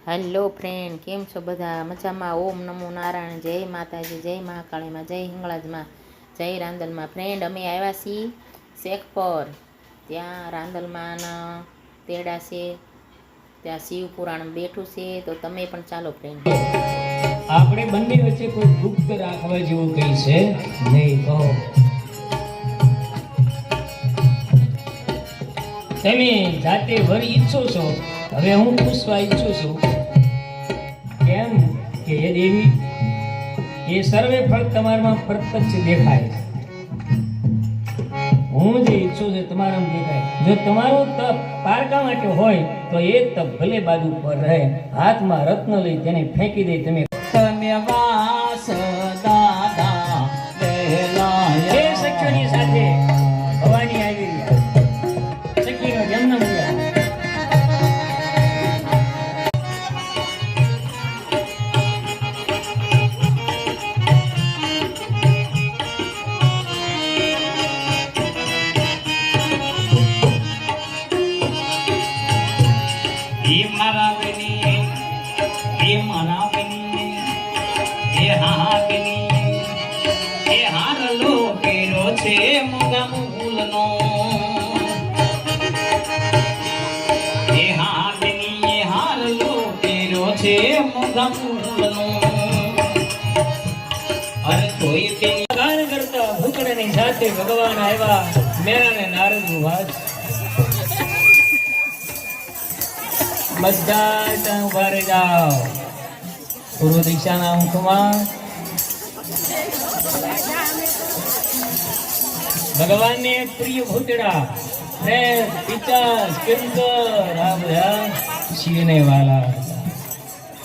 Hello friend, કેમ છો બધા? મજામાં? ઓમ નમો નારાયણ, જય માતાજી, જય મહાકાળીમાં, જય હિંગળાજમાં, જય રાંદલમાં. ફ્રેન્ડ, અમે આવ્યા છીએ શેખ પર. ત્યાં રાંદલમાંના તેડા છે, ત્યાં શિવ પુરાણ બેઠું છે, તો તમે પણ ચાલો ફ્રેન્ડ. આપણે બંને વચ્ચે કોઈ ગુપ્ત રાખવા જેવું કઈ છે નહીં. કહો તમે જાતે વર ઈચ્છો છો, હવે હું પૂછવા ઈચ્છું છું કેમ કે એ દેવી એ સર્વે ફળ તમારામાં પ્રત્યક્ષ દેખાય. હું જે ઈચ્છું છું તમારામાં દેખાય. જો તમારું તપ પારકા માટે હોય તો એ તપ ભલે બાજુ પર રહે, હાથમાં રત્ન લઈ તેને ફેંકી દે. તમે વાસ દાદા એ સખ્યોની સાથે ભવાની આવી રહ્યા. સખીનો જન્મ થયો. ભગવાન આવ્યા. મેળાને નારદ વાસ બધા ઉભા રહી જાઓ. પૂર્વ દિશાના ઊંટમાં ભગવાનને પ્રિય ભૂતડા પિતા કિંકર આ બધા શિવને વાલા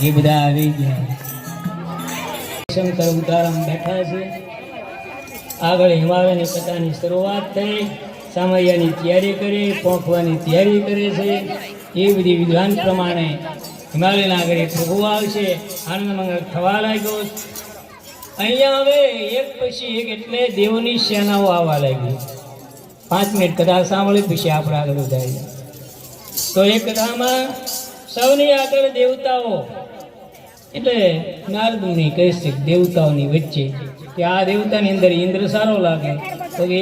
એ બધા આવી ગયા. શંકર ઉતારામ બેઠા છે. આગળ હિમાલયની કથાની શરૂઆત થઈ. સામૈયાની તૈયારી કરી, પહોંચવાની તૈયારી કરે છે. એ બધી વિધાન પ્રમાણે હિમાલયના આગળ પ્રભુ આવશે. આનંદ મંગળ થવા લાગ્યો. અહીંયા હવે એક પછી એક એટલે દેવોની સેનાઓ આવવા લાગી. 5 મિનિટ કથા સાંભળી પછી આપણે આગળ જાય. તો એ કથામાં સૌની આગળ દેવતાઓ એટલે નારદની કહે છે દેવતાઓની વચ્ચે કે આ દેવતાની અંદર ઇન્દ્ર સારો લાગે તો એ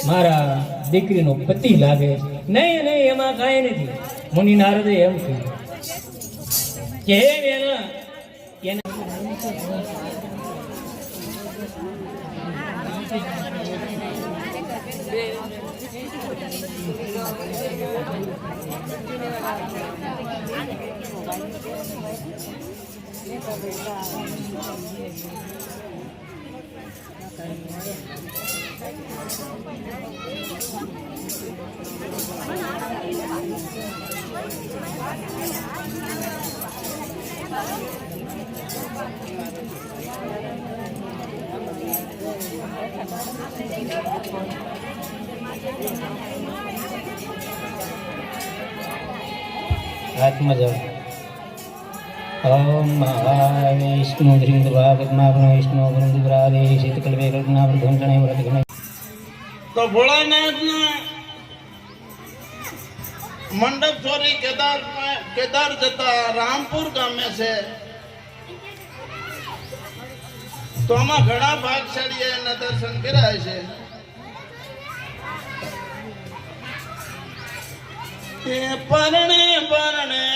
મારા દીકરીનો પતિ લાગે. નહીં નહીં, એમાં કાંઈ નથી. મુનિ નારદે એમ કહ્યું કે એના હાથમાં જાઓ. ઓમ મહાવિષ્ણુ વિષ્ણુ વૃંદરાદે શીતકલ્પે કલ્પના વૃદ્ધંચણે વ્રતઘ્ને. તો ભોળાનાથના મંડપ ચોરી કેદાર જતા રામપુર ગામે છે. તો આમાં ઘણા ભાગશાળી એના દર્શન કર્યા છે. એ પરણે પરણે